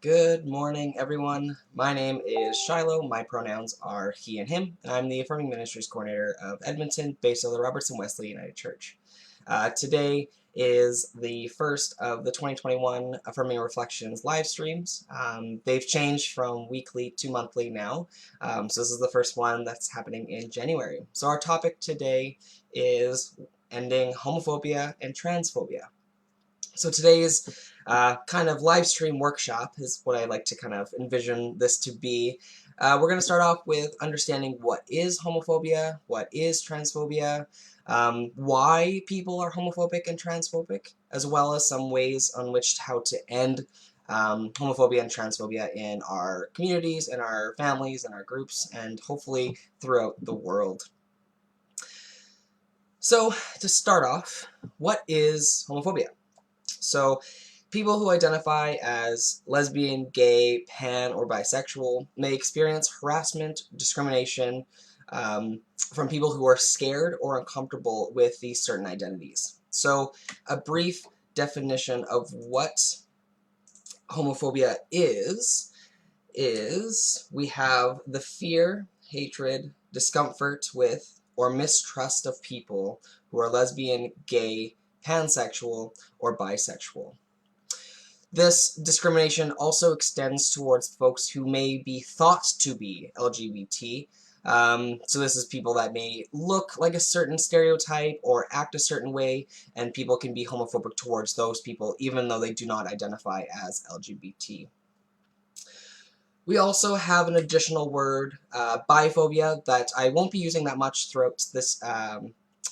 Good morning, everyone. My name is Shiloh. My pronouns are he and him, and I'm the Affirming Ministries Coordinator of Edmonton, based on the Robertson Wesley United Church. Today is the first of the 2021 Affirming Reflections live streams. They've changed from weekly to monthly now, so this is the first one that's happening in January. So our topic today is ending homophobia and transphobia. So today's kind of live stream workshop is what I like to kind of envision this to be. We're going to start off with understanding what is homophobia, what is transphobia, why people are homophobic and transphobic, as well as some ways on which how to end homophobia and transphobia in our communities, in our families, in our groups, and hopefully throughout the world. So to start off, what is homophobia? So, people who identify as lesbian, gay, pan, or bisexual may experience harassment, discrimination from people who are scared or uncomfortable with these certain identities. So, a brief definition of what homophobia is we have the fear, hatred, discomfort with, or mistrust of people who are lesbian, gay, pansexual, or bisexual. This discrimination also extends towards folks who may be thought to be LGBT. So this is people that may look like a certain stereotype or act a certain way, and people can be homophobic towards those people even though they do not identify as LGBT. We also have an additional word, biphobia, that I won't be using that much throughout this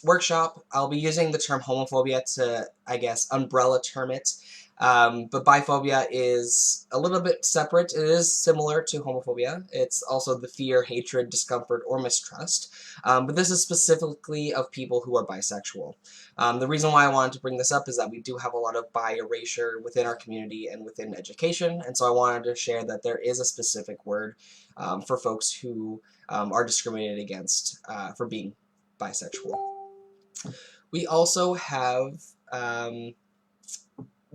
workshop. I'll be using the term homophobia to, I guess, umbrella term it. But biphobia is a little bit separate. It is similar to homophobia. It's also the fear, hatred, discomfort, or mistrust. But this is specifically of people who are bisexual. The reason why I wanted to bring this up is that we do have a lot of bi erasure within our community and within education, and so I wanted to share that there is a specific word for folks who are discriminated against for being bisexual. We also have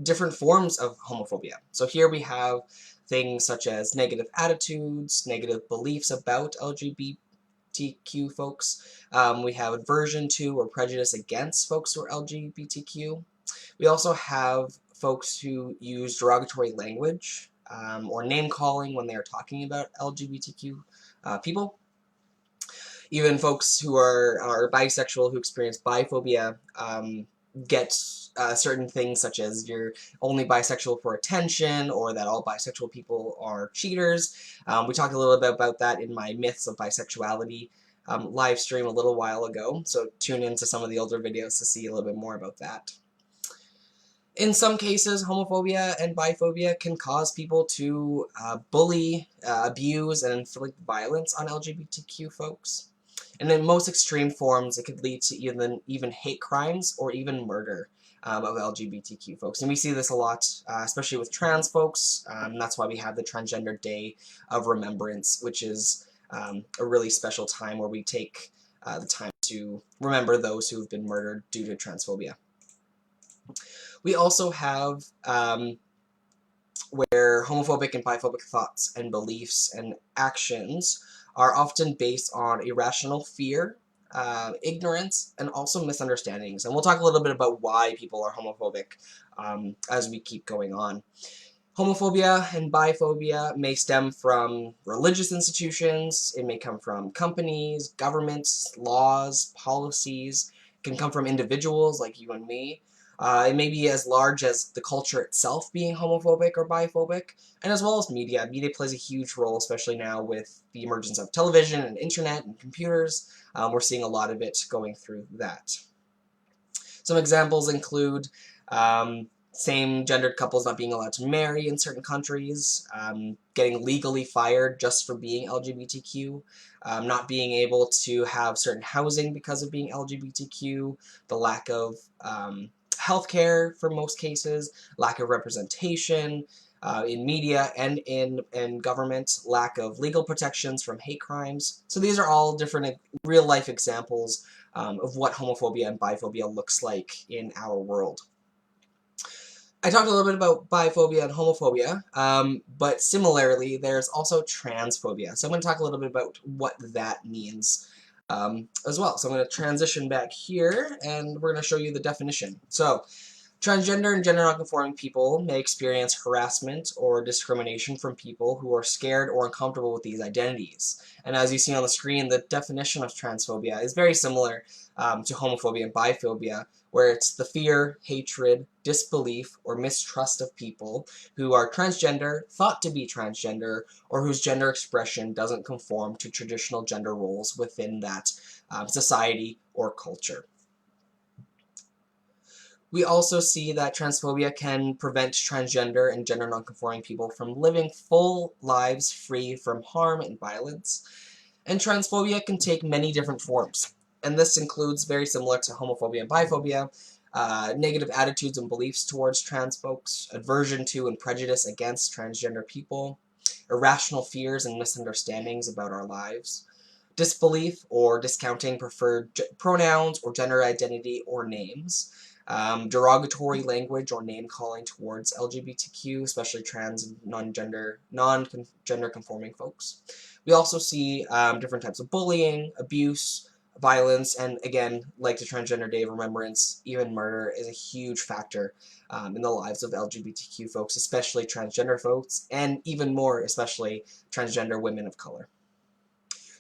different forms of homophobia. So here we have things such as negative attitudes, negative beliefs about LGBTQ folks. We have aversion to or prejudice against folks who are LGBTQ. We also have folks who use derogatory language or name calling when they are talking about LGBTQ people. Even folks who are bisexual who experience biphobia get certain things such as you're only bisexual for attention, or that all bisexual people are cheaters. We talked a little bit about that in my Myths of Bisexuality live stream a little while ago, so tune into some of the older videos to see a little bit more about that. In some cases, homophobia and biphobia can cause people to bully, abuse, and inflict violence on LGBTQ folks. And in most extreme forms, it could lead to even hate crimes or even murder of LGBTQ folks. And we see this a lot, especially with trans folks. That's why we have the Transgender Day of Remembrance, which is a really special time where we take the time to remember those who have been murdered due to transphobia. We also have where homophobic and biphobic thoughts and beliefs and actions are often based on irrational fear, ignorance, and also misunderstandings. And we'll talk a little bit about why people are homophobic as we keep going on. Homophobia and biphobia may stem from religious institutions. It may come from companies, governments, laws, policies. It can come from individuals like you and me. It may be as large as the culture itself being homophobic or biphobic, and as well as media. Media plays a huge role, especially now with the emergence of television and internet and computers. We're seeing a lot of it going through that. Some examples include same-gendered couples not being allowed to marry in certain countries, getting legally fired just for being LGBTQ, not being able to have certain housing because of being LGBTQ, the lack of healthcare for most cases, lack of representation in media and in government, lack of legal protections from hate crimes. So these are all different real-life examples of what homophobia and biphobia looks like in our world. I talked a little bit about biphobia and homophobia, but similarly, there's also transphobia. So I'm going to talk a little bit about what that means as well. So I'm going to transition back here, and we're going to show you the definition. So transgender and gender nonconforming people may experience harassment or discrimination from people who are scared or uncomfortable with these identities. And as you see on the screen, the definition of transphobia is very similar to homophobia and biphobia, where it's the fear, hatred, disbelief, or mistrust of people who are transgender, thought to be transgender, or whose gender expression doesn't conform to traditional gender roles within that society or culture. We also see that transphobia can prevent transgender and gender nonconforming people from living full lives free from harm and violence. And transphobia can take many different forms. And this includes, very similar to homophobia and biphobia, negative attitudes and beliefs towards trans folks, aversion to and prejudice against transgender people, irrational fears and misunderstandings about our lives, disbelief or discounting preferred pronouns or gender identity or names, derogatory language or name-calling towards LGBTQ, especially trans and non-gender conforming folks. We also see different types of bullying, abuse, violence, and again, like the Transgender Day of Remembrance, even murder is a huge factor in the lives of LGBTQ folks, especially transgender folks, and even more, especially transgender women of color.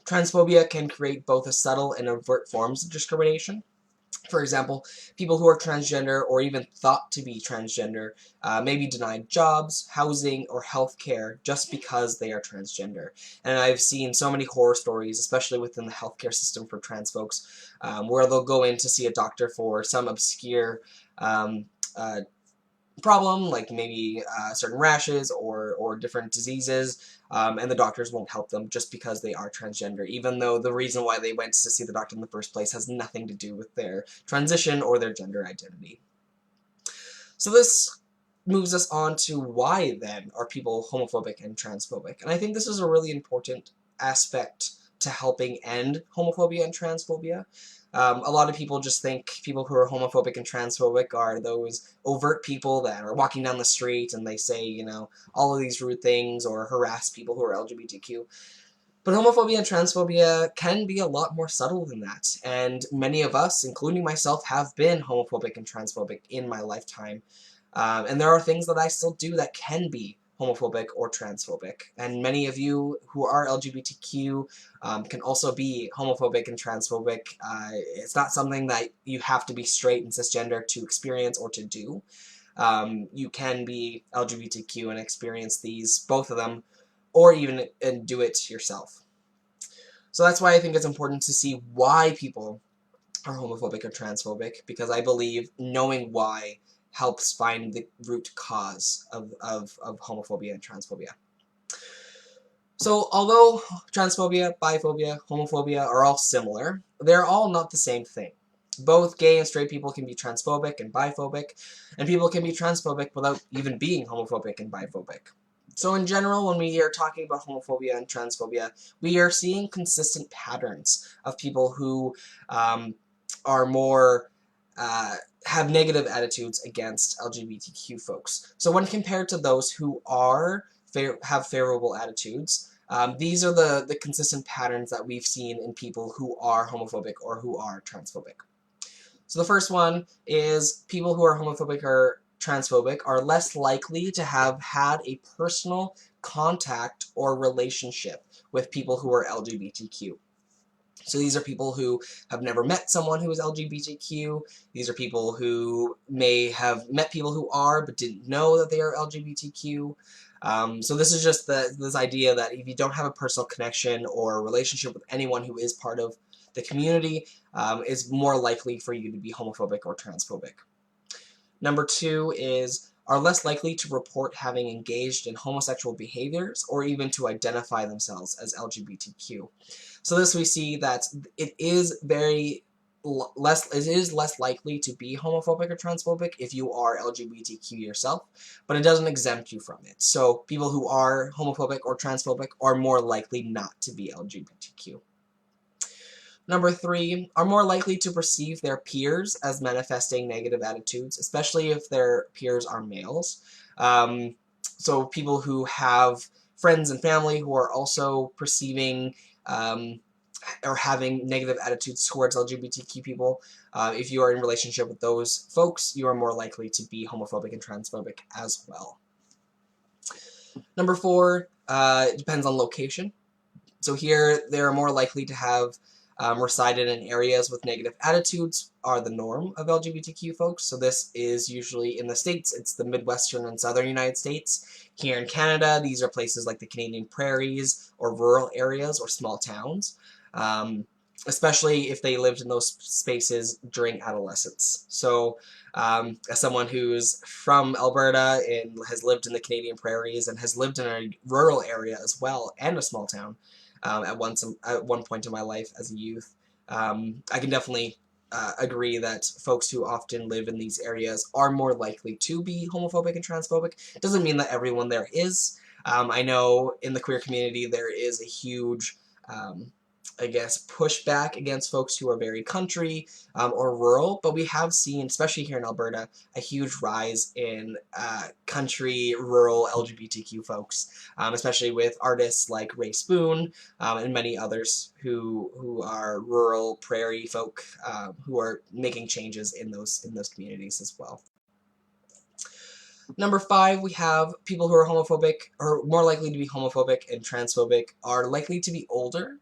Transphobia can create both a subtle and overt forms of discrimination. For example, people who are transgender or even thought to be transgender may be denied jobs, housing, or health care just because they are transgender. And I've seen so many horror stories, especially within the healthcare system for trans folks, where they'll go in to see a doctor for some obscure problem, like maybe certain rashes or different diseases, and the doctors won't help them just because they are transgender, even though the reason why they went to see the doctor in the first place has nothing to do with their transition or their gender identity. So this moves us on to why, then, are people homophobic and transphobic? And I think this is a really important aspect to helping end homophobia and transphobia. A lot of people just think people who are homophobic and transphobic are those overt people that are walking down the street and they say, you know, all of these rude things or harass people who are LGBTQ. But homophobia and transphobia can be a lot more subtle than that, and many of us, including myself, have been homophobic and transphobic in my lifetime. And there are things that I still do that can be homophobic or transphobic. And many of you who are LGBTQ can also be homophobic and transphobic. It's not something that you have to be straight and cisgender to experience or to do. You can be LGBTQ and experience these, both of them, or even and do it yourself. So that's why I think it's important to see why people are homophobic or transphobic, because I believe knowing why helps find the root cause of homophobia and transphobia. So although transphobia, biphobia, homophobia are all similar, they're all not the same thing. Both gay and straight people can be transphobic and biphobic, and people can be transphobic without even being homophobic and biphobic. So in general, when we are talking about homophobia and transphobia, we are seeing consistent patterns of people who are more, have negative attitudes against LGBTQ folks. So when compared to those who have favorable attitudes, these are the consistent patterns that we've seen in people who are homophobic or who are transphobic. So the first one is people who are homophobic or transphobic are less likely to have had a personal contact or relationship with people who are LGBTQ. So these are people who have never met someone who is LGBTQ. These are people who may have met people who are but didn't know that they are LGBTQ. So this is just this idea that if you don't have a personal connection or relationship with anyone who is part of the community, it's more likely for you to be homophobic or transphobic. Number two is are less likely to report having engaged in homosexual behaviors or even to identify themselves as LGBTQ. So this we see that it is less likely to be homophobic or transphobic if you are LGBTQ yourself, but it doesn't exempt you from it. So people who are homophobic or transphobic are more likely not to be LGBTQ. Number 3, are more likely to perceive their peers as manifesting negative attitudes, especially if their peers are males. So people who have friends and family who are also perceiving or having negative attitudes towards LGBTQ people, if you are in relationship with those folks, you are more likely to be homophobic and transphobic as well. Number 4, it depends on location. So here, they're more likely to have resided in areas with negative attitudes are the norm of LGBTQ folks. So this is usually in the States, it's the Midwestern and Southern United States. Here in Canada, these are places like the Canadian prairies or rural areas or small towns, especially if they lived in those spaces during adolescence. So as someone who's from Alberta and has lived in the Canadian prairies and has lived in a rural area as well and a small town, at one point in my life as a youth, I can definitely agree that folks who often live in these areas are more likely to be homophobic and transphobic. It doesn't mean that everyone there is. I know in the queer community there is a huge, I guess, pushback against folks who are very country or rural, but we have seen, especially here in Alberta, a huge rise in country, rural LGBTQ folks, especially with artists like Ray Spoon and many others who are rural prairie folk who are making changes in those communities as well. Number 5, we have people who are homophobic, or more likely to be homophobic and transphobic, are likely to be older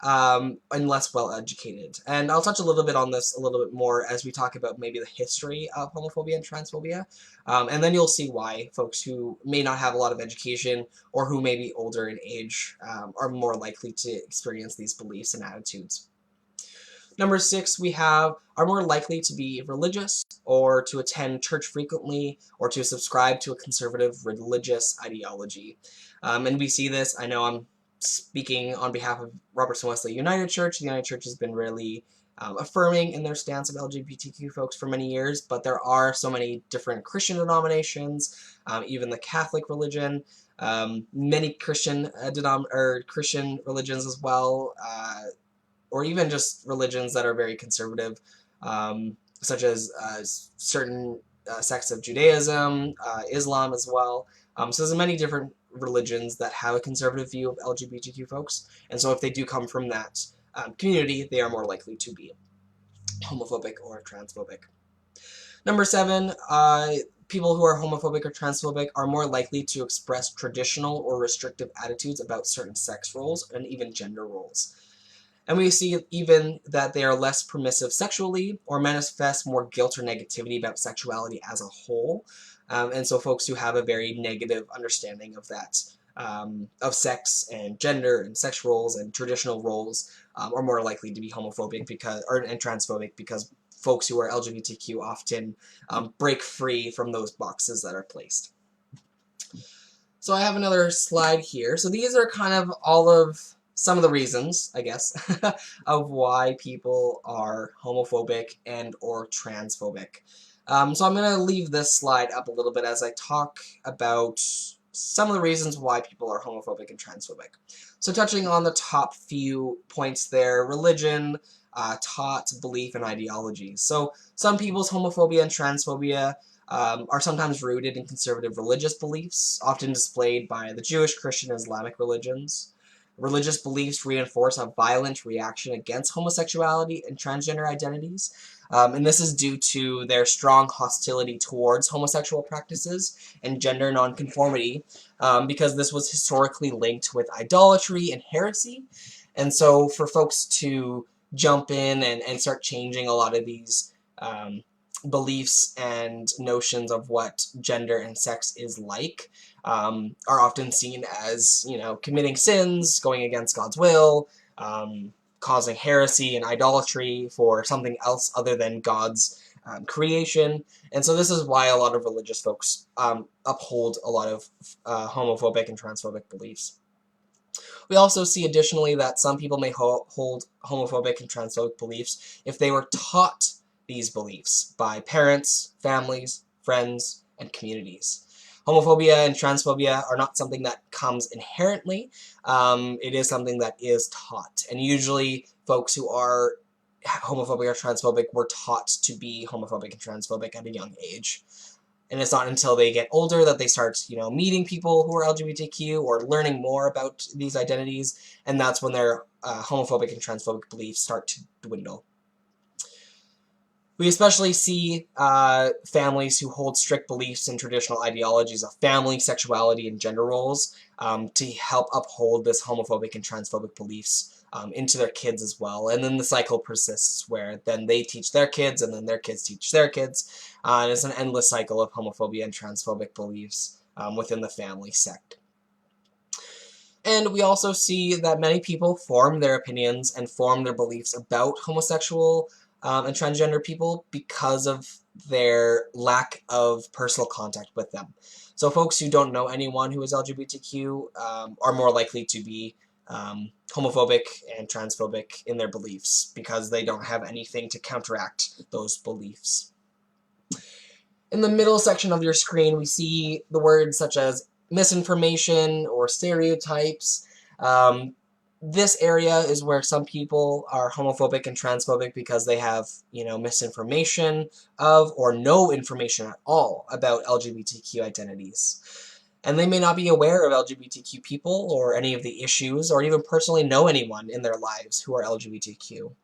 and less well educated. And I'll touch a little bit on this a little bit more as we talk about maybe the history of homophobia and transphobia. And then you'll see why folks who may not have a lot of education or who may be older in age are more likely to experience these beliefs and attitudes. Number 6, we have are more likely to be religious or to attend church frequently or to subscribe to a conservative religious ideology. And we see this, I know I'm speaking on behalf of Robertson Wesley United Church. The United Church has been really affirming in their stance of LGBTQ folks for many years, but there are so many different Christian denominations, even the Catholic religion, many Christian Christian religions as well, or even just religions that are very conservative, such as certain sects of Judaism, Islam as well. So there's many different religions that have a conservative view of LGBTQ folks, and so if they do come from that community, they are more likely to be homophobic or transphobic. Number 7, people who are homophobic or transphobic are more likely to express traditional or restrictive attitudes about certain sex roles and even gender roles. And we see even that they are less permissive sexually or manifest more guilt or negativity about sexuality as a whole. And so folks who have a very negative understanding of that, of sex and gender and sex roles and traditional roles are more likely to be homophobic and transphobic because folks who are LGBTQ often break free from those boxes that are placed. So I have another slide here. So these are kind of all of some of the reasons, I guess, of why people are homophobic and or transphobic. So I'm going to leave this slide up a little bit as I talk about some of the reasons why people are homophobic and transphobic. So touching on the top few points there, religion, taught, belief, and ideology. So some people's homophobia and transphobia are sometimes rooted in conservative religious beliefs, often displayed by the Jewish, Christian, and Islamic religions. Religious beliefs reinforce a violent reaction against homosexuality and transgender identities, and this is due to their strong hostility towards homosexual practices and gender nonconformity, because this was historically linked with idolatry and heresy. And so for folks to jump in and start changing a lot of these beliefs and notions of what gender and sex is like, are often seen as, committing sins, going against God's will, causing heresy and idolatry for something else other than God's creation. And so this is why a lot of religious folks uphold a lot of homophobic and transphobic beliefs. We also see additionally that some people may hold homophobic and transphobic beliefs if they were taught these beliefs by parents, families, friends, and communities. Homophobia and transphobia are not something that comes inherently. It is something that is taught. And usually folks who are homophobic or transphobic were taught to be homophobic and transphobic at a young age. And it's not until they get older that they start, meeting people who are LGBTQ or learning more about these identities, and that's when their homophobic and transphobic beliefs start to dwindle. We especially see families who hold strict beliefs in traditional ideologies of family, sexuality, and gender roles to help uphold this homophobic and transphobic beliefs into their kids as well. And then the cycle persists where then they teach their kids and then their kids teach their kids. And it's an endless cycle of homophobia and transphobic beliefs within the family sect. And we also see that many people form their opinions and form their beliefs about homosexual and transgender people because of their lack of personal contact with them. So folks who don't know anyone who is LGBTQ are more likely to be homophobic and transphobic in their beliefs because they don't have anything to counteract those beliefs. In the middle section of your screen, we see the words such as misinformation or stereotypes. This area is where some people are homophobic and transphobic because they have, misinformation of or no information at all about LGBTQ identities. And they may not be aware of LGBTQ people or any of the issues or even personally know anyone in their lives who are LGBTQ.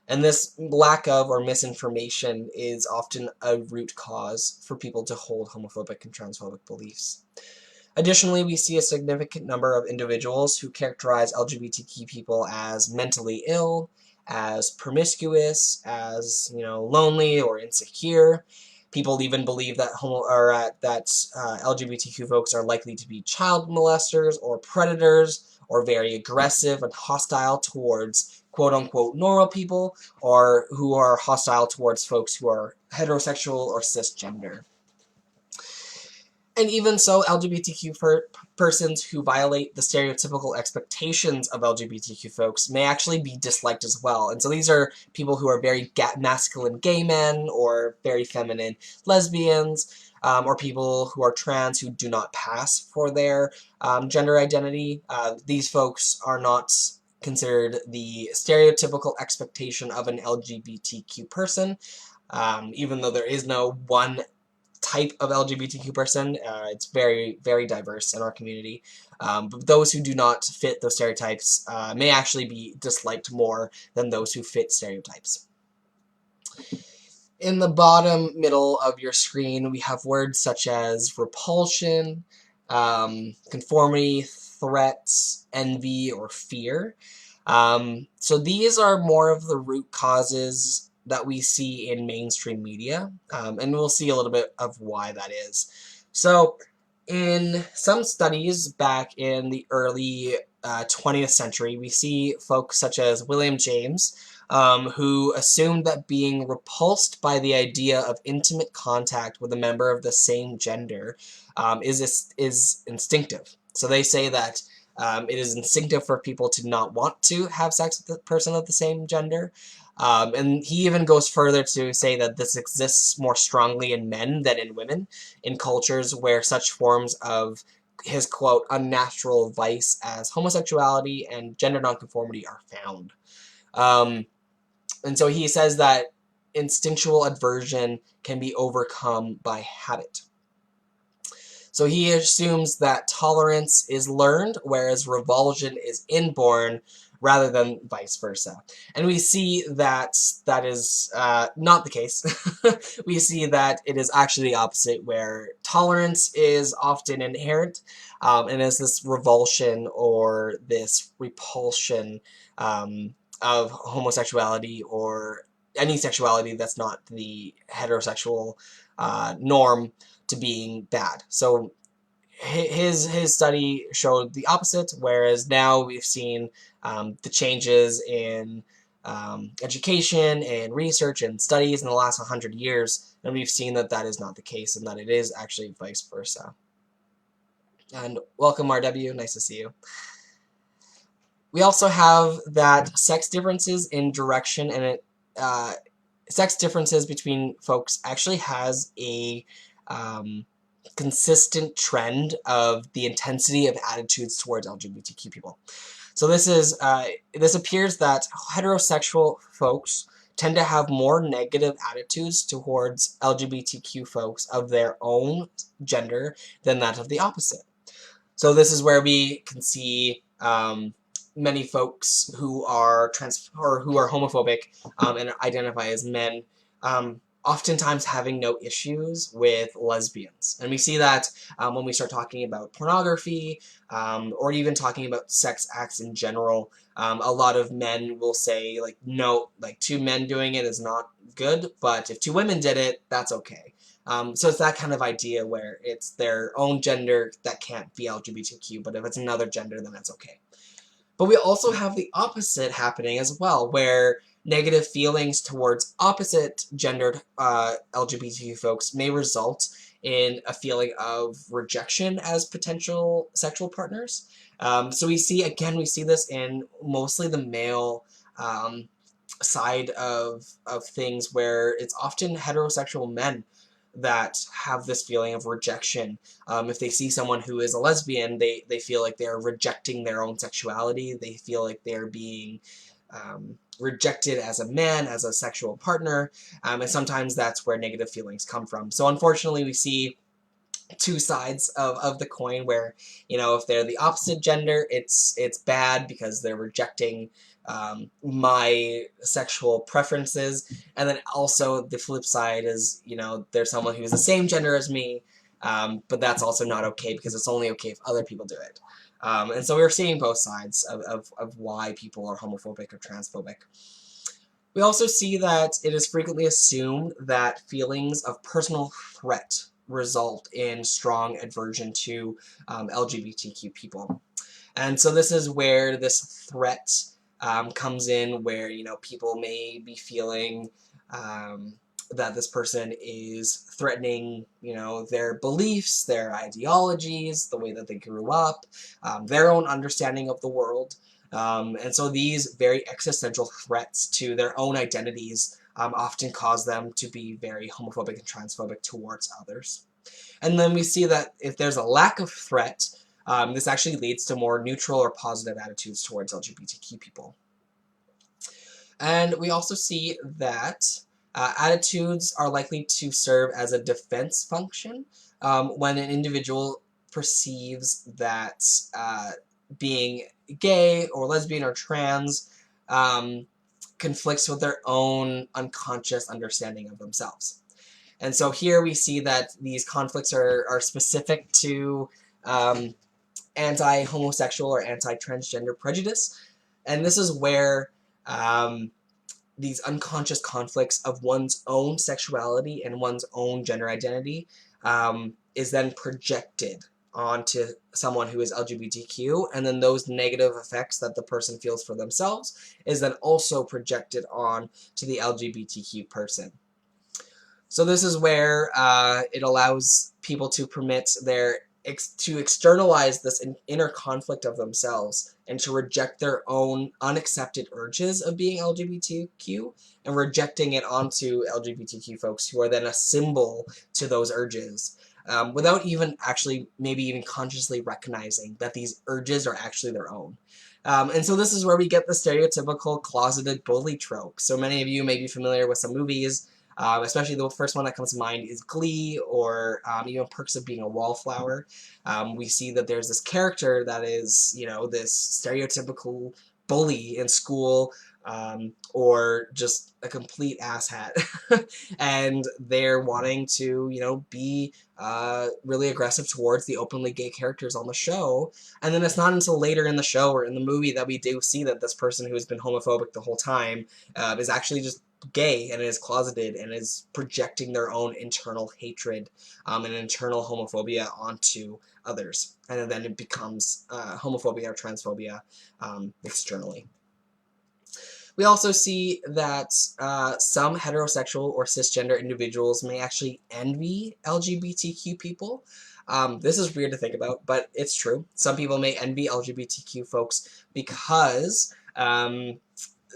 And this lack of or misinformation is often a root cause for people to hold homophobic and transphobic beliefs. Additionally, we see a significant number of individuals who characterize LGBTQ people as mentally ill, as promiscuous, as lonely or insecure. People even believe that LGBTQ folks are likely to be child molesters or predators or very aggressive and hostile towards quote-unquote normal people, or who are hostile towards folks who are heterosexual or cisgender. And even so, LGBTQ persons who violate the stereotypical expectations of LGBTQ folks may actually be disliked as well. And so these are people who are very masculine gay men or very feminine lesbians, or people who are trans who do not pass for their gender identity. These folks are not considered the stereotypical expectation of an LGBTQ person, even though there is no one type of LGBTQ person. It's very, very diverse in our community. But those who do not fit those stereotypes may actually be disliked more than those who fit stereotypes. In the bottom middle of your screen, we have words such as repulsion, conformity, threats, envy, or fear. So these are more of the root causes that we see in mainstream media, and we'll see a little bit of why that is. So in some studies back in the early 20th century, we see folks such as William James, who assumed that being repulsed by the idea of intimate contact with a member of the same gender is instinctive. So they say that it is instinctive for people to not want to have sex with a person of the same gender. And he even goes further to say that this exists more strongly in men than in women, in cultures where such forms of his, quote, unnatural vice as homosexuality and gender nonconformity are found. And so he says that instinctual aversion can be overcome by habit. So he assumes that tolerance is learned, whereas revulsion is inborn, rather than vice versa. And we see that that is not the case. We see that it is actually the opposite, where tolerance is often inherent, and is this revulsion or this repulsion of homosexuality or any sexuality that's not the heterosexual norm to being bad. So his study showed the opposite, whereas now we've seen the changes in education and research and studies in the last 100 years, and we've seen that that is not the case and that it is actually vice versa. And welcome, RW. Nice to see you. We also have that sex differences in direction and sex differences between folks actually has a consistent trend of the intensity of attitudes towards LGBTQ people. So this appears that heterosexual folks tend to have more negative attitudes towards LGBTQ folks of their own gender than that of the opposite. So this is where we can see many folks who are who are homophobic and identify as men, oftentimes having no issues with lesbians. And we see that when we start talking about pornography, or even talking about sex acts in general. A lot of men will say, like, no, like, two men doing it is not good, but if two women did it, that's okay. So it's that kind of idea where it's their own gender that can't be LGBTQ, but if it's another gender, then it's okay. But we also have the opposite happening as well, where negative feelings towards opposite gendered LGBTQ folks may result in a feeling of rejection as potential sexual partners. So we see this in mostly the male side of things, where it's often heterosexual men that have this feeling of rejection. If they see someone who is a lesbian, they feel like they're rejecting their own sexuality. They feel like they're being rejected as a man, as a sexual partner, and sometimes that's where negative feelings come from. So unfortunately, we see two sides of the coin, where, you know, if they're the opposite gender, it's bad because they're rejecting my sexual preferences, and then also the flip side is, you know, there's someone who's the same gender as me, but that's also not okay because it's only okay if other people do it. And so we're seeing both sides of why people are homophobic or transphobic. We also see that it is frequently assumed that feelings of personal threat result in strong aversion to LGBTQ people. And so this is where this threat comes in, where, you know, people may be feeling that this person is threatening, you know, their beliefs, their ideologies, the way that they grew up, their own understanding of the world. And so these very existential threats to their own identities often cause them to be very homophobic and transphobic towards others. And then we see that if there's a lack of threat, this actually leads to more neutral or positive attitudes towards LGBTQ people. And we also see that attitudes are likely to serve as a defense function when an individual perceives that being gay or lesbian or trans conflicts with their own unconscious understanding of themselves. And so here we see that these conflicts are specific to anti-homosexual or anti-transgender prejudice. And this is where these unconscious conflicts of one's own sexuality and one's own gender identity is then projected onto someone who is LGBTQ, and then those negative effects that the person feels for themselves is then also projected on to the LGBTQ person. So this is where it allows people to permit to externalize this inner conflict of themselves and to reject their own unaccepted urges of being LGBTQ and rejecting it onto LGBTQ folks, who are then a symbol to those urges, without even actually maybe even consciously recognizing that these urges are actually their own. And so this is where we get the stereotypical closeted bully trope. So many of you may be familiar with some movies. Especially the first one that comes to mind is Glee, or even Perks of Being a Wallflower. We see that there's this character that is, you know, this stereotypical bully in school, or just a complete asshat. And they're wanting to, you know, be really aggressive towards the openly gay characters on the show. And then it's not until later in the show or in the movie that we do see that this person who has been homophobic the whole time is actually just gay and is closeted and is projecting their own internal hatred and internal homophobia onto others. And then it becomes homophobia or transphobia externally. We also see that some heterosexual or cisgender individuals may actually envy LGBTQ people. This is weird to think about, but it's true. Some people may envy LGBTQ folks because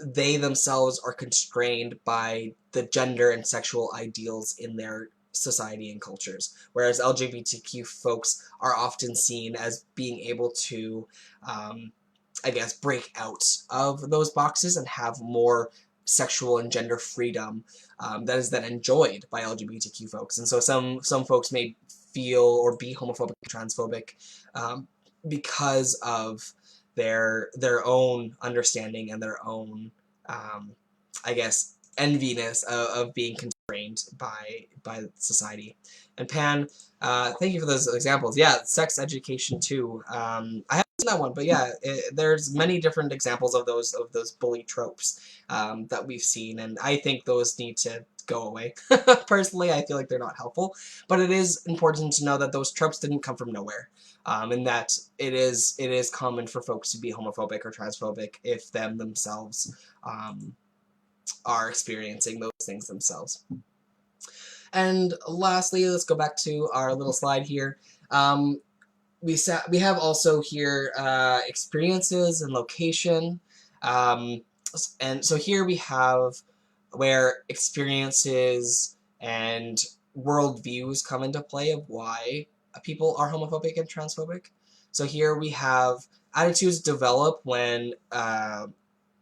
they themselves are constrained by the gender and sexual ideals in their society and cultures, whereas LGBTQ folks are often seen as being able to, I guess, break out of those boxes and have more sexual and gender freedom that is then enjoyed by LGBTQ folks. And so some folks may feel or be homophobic, transphobic because of their own understanding and their own, I guess, enviness of being constrained by society. And Pan, thank you for those examples. Yeah, sex education too. I haven't seen that one, but yeah, there's many different examples of those bully tropes that we've seen, and I think those need to go away. Personally, I feel like they're not helpful, but it is important to know that those tropes didn't come from nowhere, and that it is common for folks to be homophobic or transphobic if them themselves are experiencing those things themselves. And lastly, let's go back to our little slide here. We have also here experiences and location. And so here we have where experiences and worldviews come into play of why people are homophobic and transphobic. So here we have attitudes develop when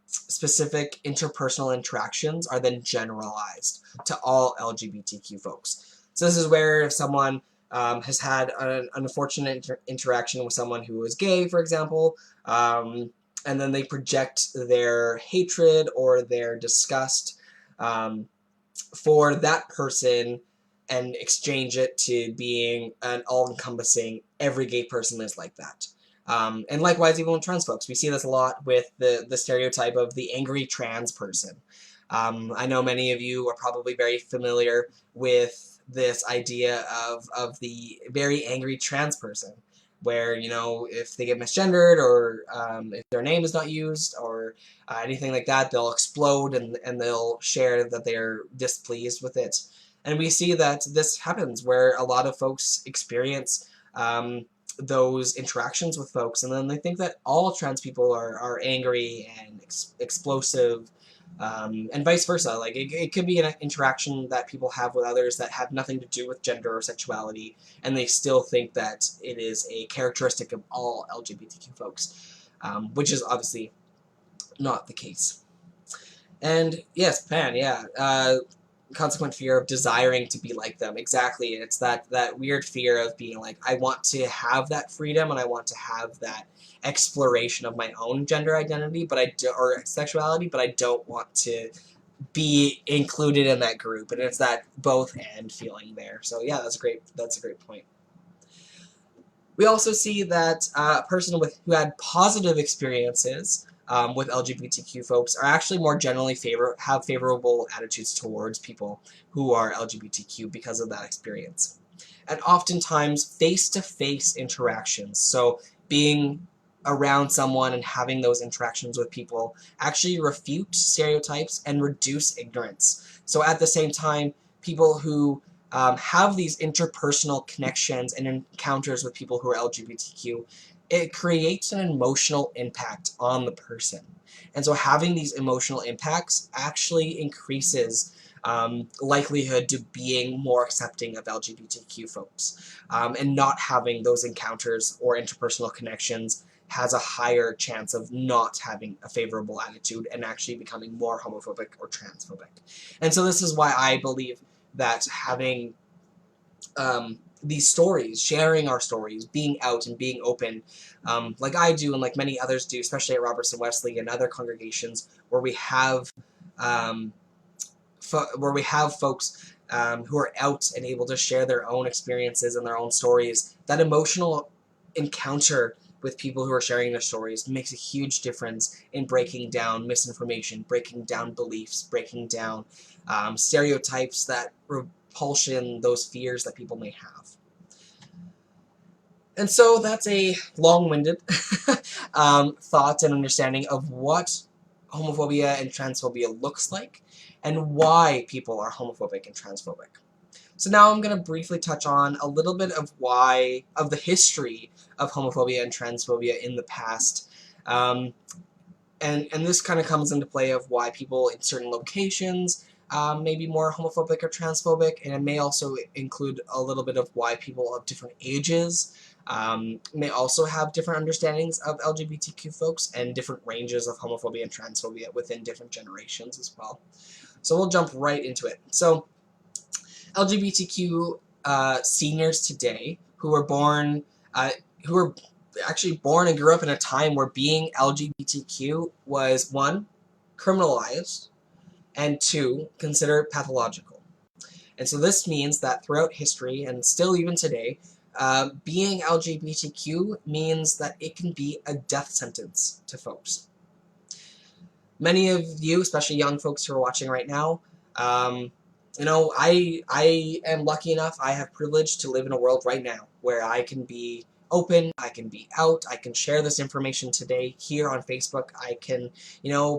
specific interpersonal interactions are then generalized to all LGBTQ folks. So this is where if someone has had an unfortunate interaction with someone who is gay, for example, and then they project their hatred or their disgust for that person and exchange it to being an all-encompassing, every gay person is like that. And likewise, even with trans folks, we see this a lot with the stereotype of the angry trans person. I know many of you are probably very familiar with this idea of the very angry trans person, where, you know, if they get misgendered or if their name is not used or anything like that, they'll explode and they'll share that they're displeased with it. And we see that this happens where a lot of folks experience those interactions with folks, and then they think that all trans people are angry and explosive, and vice versa. Like it could be an interaction that people have with others that have nothing to do with gender or sexuality, and they still think that it is a characteristic of all LGBTQ folks, which is obviously not the case. And yes, Pan, yeah, consequent fear of desiring to be like them. Exactly. It's that weird fear of being like, I want to have that freedom and I want to have that exploration of my own gender identity, but or sexuality, but I don't want to be included in that group. And it's that both and feeling there. So yeah, that's a great point. We also see that a person who had positive experiences with LGBTQ folks are actually more generally have favorable attitudes towards people who are LGBTQ because of that experience. And oftentimes face-to-face interactions, so being around someone and having those interactions with people actually refute stereotypes and reduce ignorance. So at the same time, people who have these interpersonal connections and encounters with people who are LGBTQ, it creates an emotional impact on the person. And so having these emotional impacts actually increases likelihood to being more accepting of LGBTQ folks. And not having those encounters or interpersonal connections has a higher chance of not having a favorable attitude and actually becoming more homophobic or transphobic. And so this is why I believe that having these stories, sharing our stories, being out and being open, like I do and like many others do, especially at Robertson Wesley and other congregations where we have folks who are out and able to share their own experiences and their own stories, that emotional encounter with people who are sharing their stories makes a huge difference in breaking down misinformation, breaking down beliefs, breaking down stereotypes, that repulsion, those fears that people may have. And so that's a long-winded thought and understanding of what homophobia and transphobia looks like and why people are homophobic and transphobic. So now I'm going to briefly touch on a little bit of the history of homophobia and transphobia in the past. And this kind of comes into play of why people in certain locations may be more homophobic or transphobic, and it may also include a little bit of why people of different ages may also have different understandings of LGBTQ folks and different ranges of homophobia and transphobia within different generations as well. So we'll jump right into it. So LGBTQ seniors today who were born, who were actually born and grew up in a time where being LGBTQ was, 1, criminalized, and 2, considered pathological. And so this means that throughout history, and still even today, being LGBTQ means that it can be a death sentence to folks. Many of you, especially young folks who are watching right now, I am lucky enough, I have privilege to live in a world right now where I can be open, I can be out, I can share this information today here on Facebook, I can,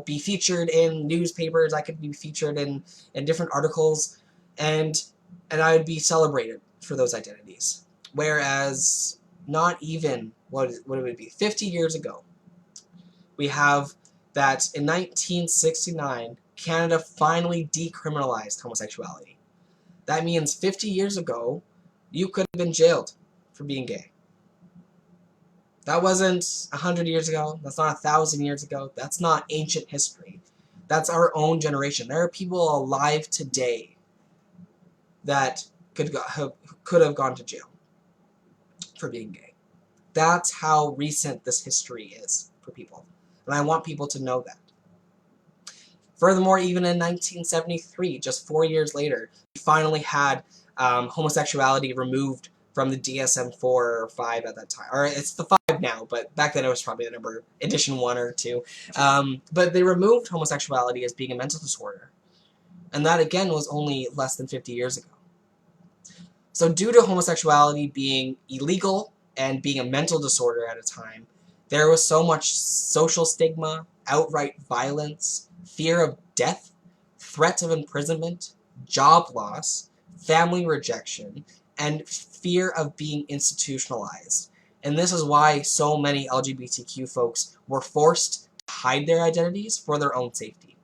be featured in newspapers, I could be featured in different articles, and I would be celebrated for those identities. Whereas, not even, what it would be, 50 years ago, we have that in 1969, Canada finally decriminalized homosexuality. That means 50 years ago, you could have been jailed for being gay. That wasn't 100 years ago, that's not 1,000 years ago, that's not ancient history. That's our own generation. There are people alive today that could have gone to jail for being gay. That's how recent this history is for people. And I want people to know that. Furthermore, even in 1973, just 4 years later, we finally had homosexuality removed from the DSM-4 or 5 at that time. Or it's the 5 now, but back then it was probably the number, edition 1 or 2. But they removed homosexuality as being a mental disorder. And that, again, was only less than 50 years ago. So due to homosexuality being illegal and being a mental disorder at a time, there was so much social stigma, outright violence, fear of death, threat of imprisonment, job loss, family rejection, and fear of being institutionalized. And this is why so many LGBTQ folks were forced to hide their identities for their own safety.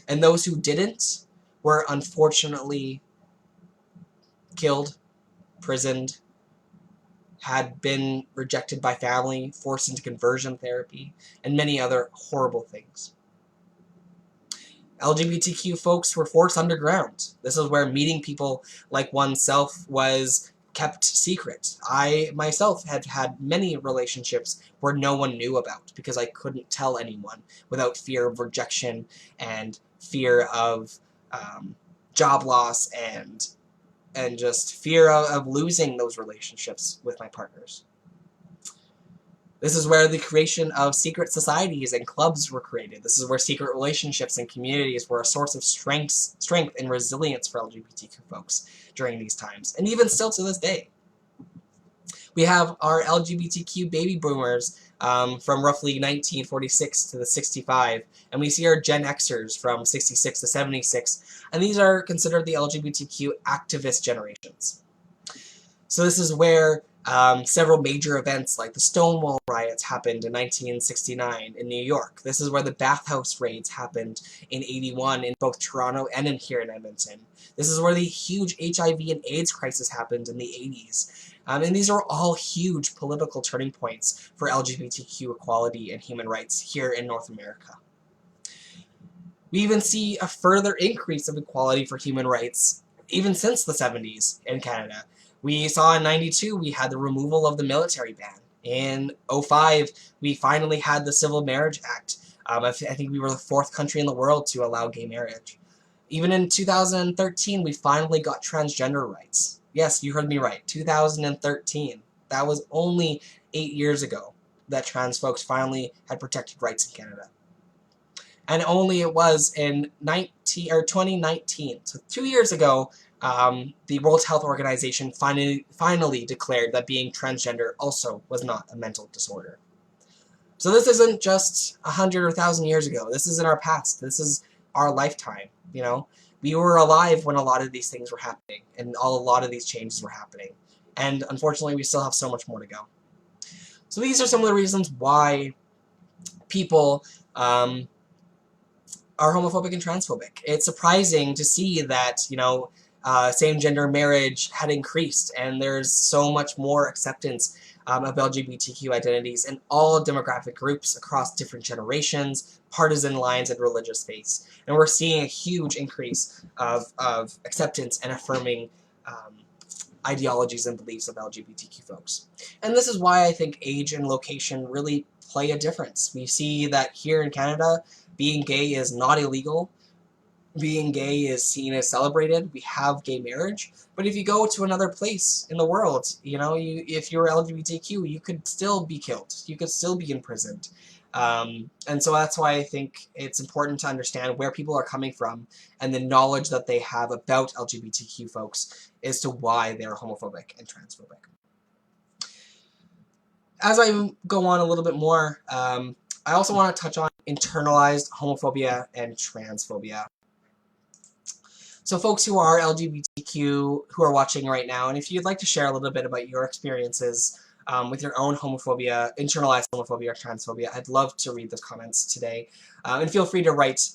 And those who didn't were unfortunately killed, imprisoned, had been rejected by family, forced into conversion therapy, and many other horrible things. LGBTQ folks were forced underground. This is where meeting people like oneself was kept secret. I myself have had many relationships where no one knew about because I couldn't tell anyone without fear of rejection and fear of job loss and just fear of losing those relationships with my partners. This is where the creation of secret societies and clubs were created. This is where secret relationships and communities were a source of strength and resilience for LGBTQ folks during these times, and even still to this day. We have our LGBTQ baby boomers from roughly 1946 to the 65, and we see our Gen Xers from 66 to 76, and these are considered the LGBTQ activist generations. So this is where several major events like the Stonewall riots happened in 1969 in New York. This is where the bathhouse raids happened in 81 in both Toronto and here in Edmonton. This is where the huge HIV and AIDS crisis happened in the 80s. And these are all huge political turning points for LGBTQ equality and human rights here in North America. We even see a further increase of equality for human rights even since the 70s in Canada. We saw in 92 we had the removal of the military ban. In 05 we finally had the Civil Marriage Act. I think we were the 4th country in the world to allow gay marriage. Even in 2013 we finally got transgender rights. Yes, you heard me right, 2013. That was only 8 years ago that trans folks finally had protected rights in Canada. And only it was in 2019, so 2 years ago, the World Health Organization finally declared that being transgender also was not a mental disorder. So this isn't just 100 or 1,000 years ago. This is in our past. This is our lifetime, you know? We were alive when a lot of these things were happening, and a lot of these changes were happening. And unfortunately, we still have so much more to go. So these are some of the reasons why people are homophobic and transphobic. It's surprising to see that, you know, same-gender marriage had increased, and there's so much more acceptance of LGBTQ identities in all demographic groups across different generations, partisan lines, and religious faiths. And we're seeing a huge increase of acceptance and affirming ideologies and beliefs of LGBTQ folks. And this is why I think age and location really play a difference. We see that here in Canada, being gay is not illegal. Being gay is seen as celebrated. We have gay marriage. But if you go to another place in the world, if you're LGBTQ, you could still be killed. You could still be imprisoned. And so that's why I think it's important to understand where people are coming from and the knowledge that they have about LGBTQ folks as to why they're homophobic and transphobic. As I go on a little bit more, I also want to touch on internalized homophobia and transphobia. So folks who are LGBTQ who are watching right now, and if you'd like to share a little bit about your experiences with your own homophobia, internalized homophobia or transphobia, I'd love to read those comments today. And feel free to write,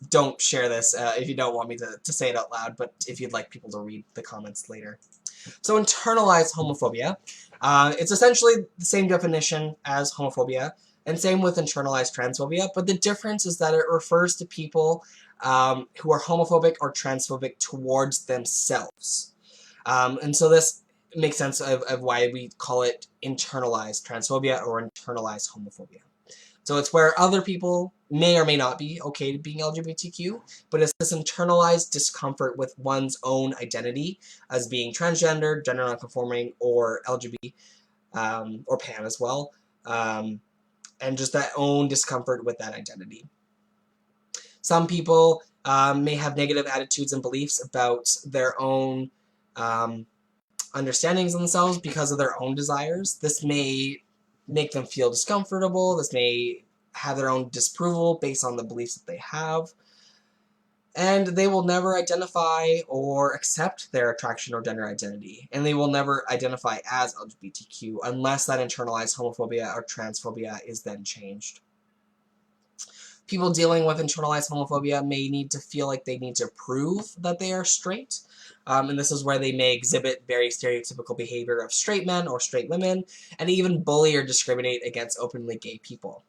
don't share this if you don't want me to say it out loud, but if you'd like people to read the comments later. So internalized homophobia, it's essentially the same definition as homophobia, and same with internalized transphobia, but the difference is that it refers to people who are homophobic or transphobic towards themselves. And so this makes sense of why we call it internalized transphobia or internalized homophobia. So it's where other people may or may not be okay being LGBTQ, but it's this internalized discomfort with one's own identity as being transgender, gender nonconforming, or LGBT, or pan as well, and just that own discomfort with that identity. Some people may have negative attitudes and beliefs about their own understandings of themselves because of their own desires. This may make them feel discomfortable. This may have their own disapproval based on the beliefs that they have. And they will never identify or accept their attraction or gender identity. And they will never identify as LGBTQ unless that internalized homophobia or transphobia is then changed. People dealing with internalized homophobia may need to feel like they need to prove that they are straight. And this is where they may exhibit very stereotypical behavior of straight men or straight women, and even bully or discriminate against openly gay people.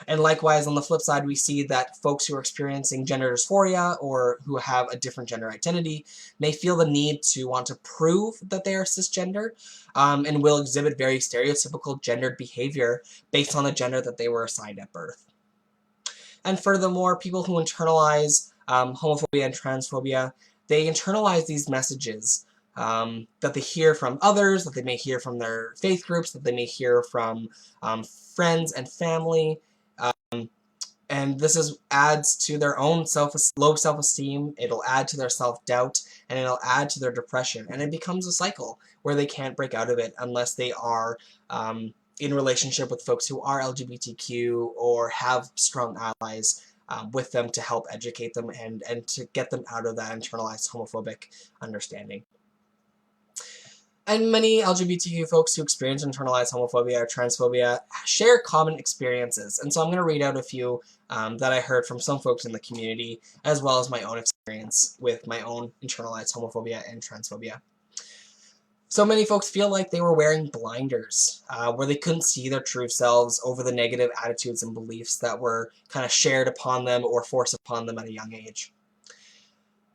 And likewise, on the flip side, we see that folks who are experiencing gender dysphoria or who have a different gender identity may feel the need to want to prove that they are cisgender, and will exhibit very stereotypical gendered behavior based on the gender that they were assigned at birth. And furthermore, people who internalize homophobia and transphobia, they internalize these messages that they hear from others, that they may hear from their faith groups, that they may hear from friends and family, and this adds to their own low self-esteem, it'll add to their self-doubt, and it'll add to their depression, and it becomes a cycle where they can't break out of it unless they are in relationship with folks who are LGBTQ or have strong allies with them to help educate them and to get them out of that internalized homophobic understanding. And many LGBTQ folks who experience internalized homophobia or transphobia share common experiences. And so I'm going to read out a few that I heard from some folks in the community, as well as my own experience with my own internalized homophobia and transphobia. So many folks feel like they were wearing blinders, where they couldn't see their true selves over the negative attitudes and beliefs that were kind of shared upon them or forced upon them at a young age.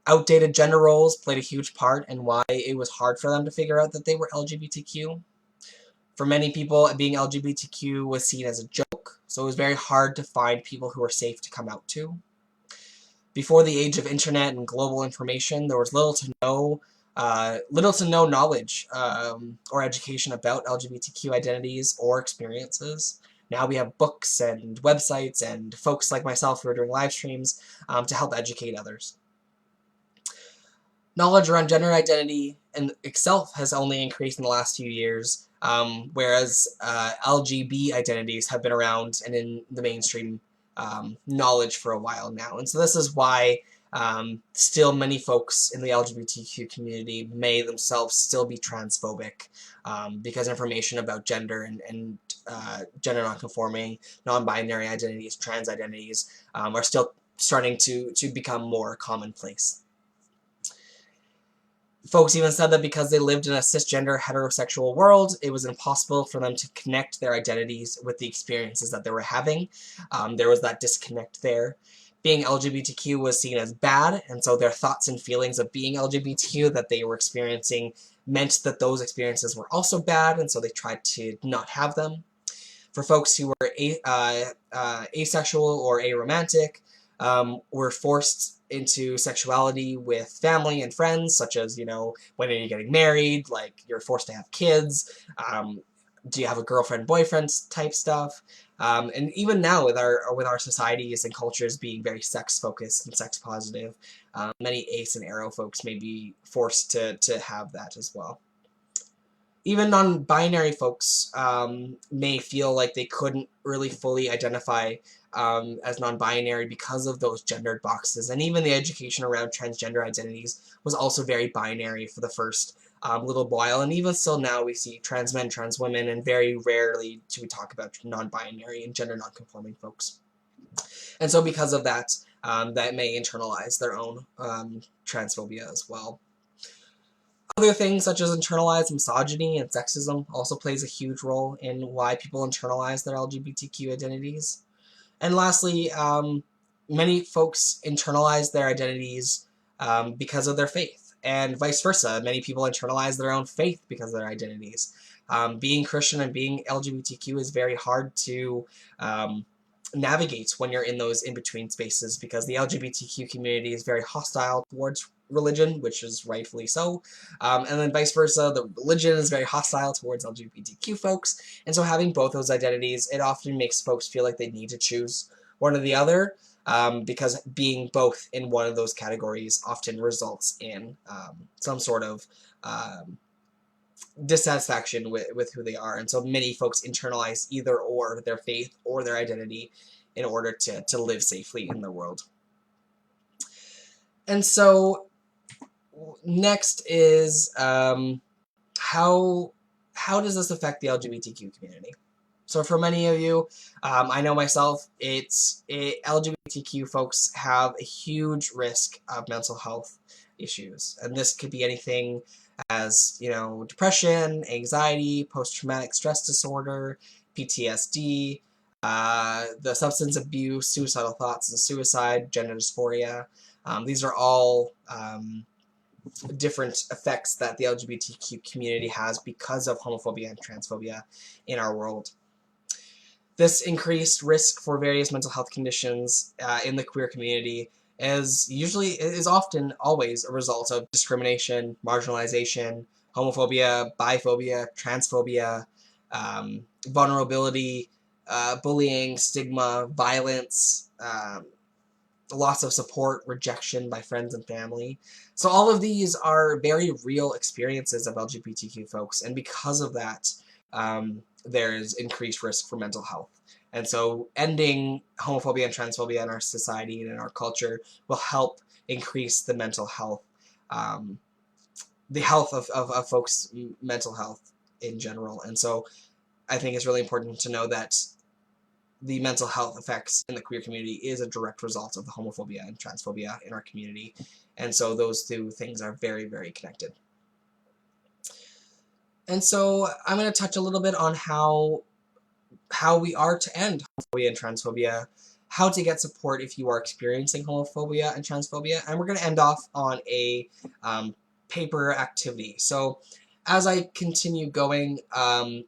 Outdated gender roles played a huge part in why it was hard for them to figure out that they were LGBTQ. For many people, being LGBTQ was seen as a joke, so it was very hard to find people who were safe to come out to. Before the age of internet and global information, there was little to no knowledge or education about LGBTQ identities or experiences. Now we have books and websites and folks like myself who are doing live streams to help educate others. Knowledge around gender identity in itself has only increased in the last few years, whereas LGB identities have been around and in the mainstream knowledge for a while now. And so this is why still many folks in the LGBTQ community may themselves still be transphobic, because information about gender and gender nonconforming, non-binary identities, trans identities are still starting to become more commonplace. Folks even said that because they lived in a cisgender heterosexual world, it was impossible for them to connect their identities with the experiences that they were having. There was that disconnect there. Being LGBTQ was seen as bad, and so their thoughts and feelings of being LGBTQ that they were experiencing meant that those experiences were also bad, and so they tried to not have them. For folks who were asexual or aromantic, were forced into sexuality with family and friends, such as, you know, when are you getting married, like you're forced to have kids, do you have a girlfriend, boyfriend type stuff, and even now with our societies and cultures being very sex focused and sex positive, many ace and aro folks may be forced to have that as well. Even non-binary folks may feel like they couldn't really fully identify as non-binary because of those gendered boxes. And even the education around transgender identities was also very binary for the first little while. And even still now we see trans men, trans women, and very rarely do we talk about non-binary and gender non-conforming folks. And so because of that, that may internalize their own transphobia as well. Other things such as internalized misogyny and sexism also plays a huge role in why people internalize their LGBTQ identities. And lastly, many folks internalize their identities because of their faith, and vice versa. Many people internalize their own faith because of their identities. Being Christian and being LGBTQ is very hard to navigate when you're in those in-between spaces, because the LGBTQ community is very hostile towards religion, which is rightfully so, and then vice versa, the religion is very hostile towards LGBTQ folks, and so having both those identities, it often makes folks feel like they need to choose one or the other, because being both in one of those categories often results in some sort of dissatisfaction with who they are, and so many folks internalize either or their faith or their identity in order to live safely in the world. And so next is how does this affect the LGBTQ community? So for many of you, I know myself, LGBTQ folks have a huge risk of mental health issues, and this could be anything as, you know, depression, anxiety, post-traumatic stress disorder, PTSD, the substance abuse, suicidal thoughts and suicide, gender dysphoria. These are all different effects that the LGBTQ community has because of homophobia and transphobia in our world. This increased risk for various mental health conditions in the queer community is often always a result of discrimination, marginalization, homophobia, biphobia, transphobia, vulnerability, bullying, stigma, violence, loss of support, rejection by friends and family. So all of these are very real experiences of LGBTQ folks, and because of that, there's increased risk for mental health. And so ending homophobia and transphobia in our society and in our culture will help increase the mental health, the health of folks' mental health in general. And so I think it's really important to know that the mental health effects in the queer community is a direct result of the homophobia and transphobia in our community. And so those two things are very, very connected. And so I'm going to touch a little bit on how we are to end homophobia and transphobia, how to get support if you are experiencing homophobia and transphobia, and we're going to end off on a paper activity. So as I continue going,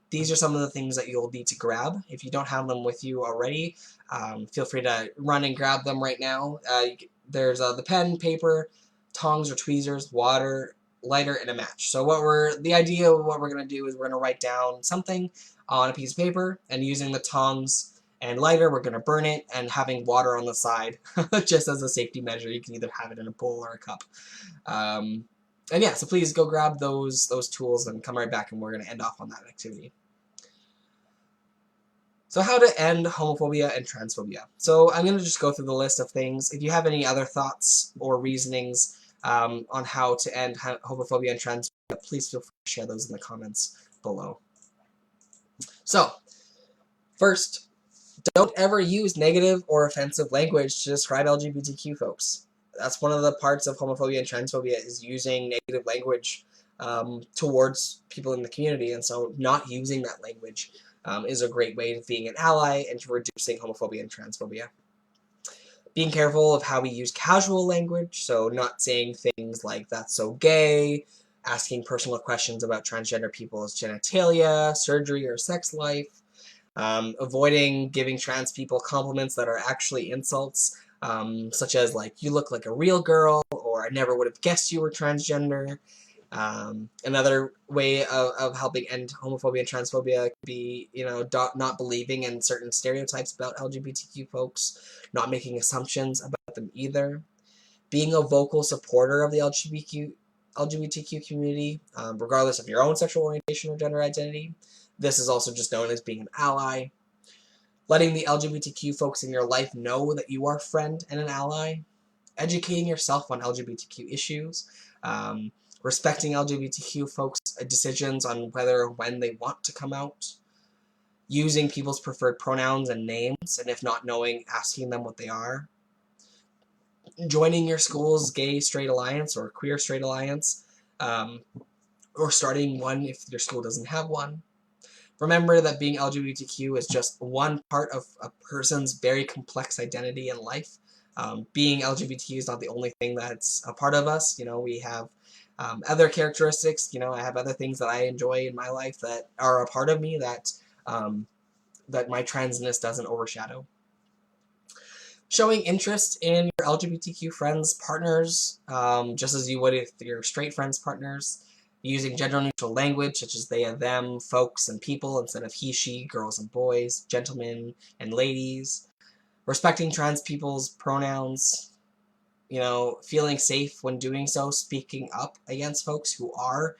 these are some of the things that you'll need to grab. If you don't have them with you already, feel free to run and grab them right now. There's the pen, paper, tongs or tweezers, water, lighter, and a match. So the idea of what we're going to do is we're going to write down something on a piece of paper, and using the tongs and lighter, we're going to burn it, and having water on the side, just as a safety measure. You can either have it in a bowl or a cup. And yeah, so please go grab those tools and come right back, and we're going to end off on that activity. So how to end homophobia and transphobia. So I'm going to just go through the list of things. If you have any other thoughts or reasonings on how to end homophobia and transphobia, please feel free to share those in the comments below. So, first, don't ever use negative or offensive language to describe LGBTQ folks. That's one of the parts of homophobia and transphobia, is using negative language towards people in the community. And so not using that language is a great way of being an ally and to reducing homophobia and transphobia. Being careful of how we use casual language, so not saying things like "that's so gay," asking personal questions about transgender people's genitalia, surgery, or sex life, avoiding giving trans people compliments that are actually insults, such as like "you look like a real girl" or "I never would have guessed you were transgender." Another way of helping end homophobia and transphobia could be, not believing in certain stereotypes about LGBTQ folks, not making assumptions about them either, being a vocal supporter of the LGBTQ community, regardless of your own sexual orientation or gender identity. This is also just known as being an ally. Letting the LGBTQ folks in your life know that you are a friend and an ally. Educating yourself on LGBTQ issues. Respecting LGBTQ folks' decisions on whether or when they want to come out. Using people's preferred pronouns and names, and if not knowing, asking them what they are. Joining your school's gay straight alliance or queer straight alliance, or starting one if your school doesn't have one. Remember that being LGBTQ is just one part of a person's very complex identity in life. Being LGBTQ is not the only thing that's a part of us. We have other characteristics. I have other things that I enjoy in my life that are a part of me that that my transness doesn't overshadow. Showing interest in your LGBTQ friends, partners, just as you would if your straight friends, partners. Using gender-neutral language such as they and them, folks and people instead of he, she, girls and boys, gentlemen and ladies. Respecting trans people's pronouns. Feeling safe when doing so, speaking up against folks who are,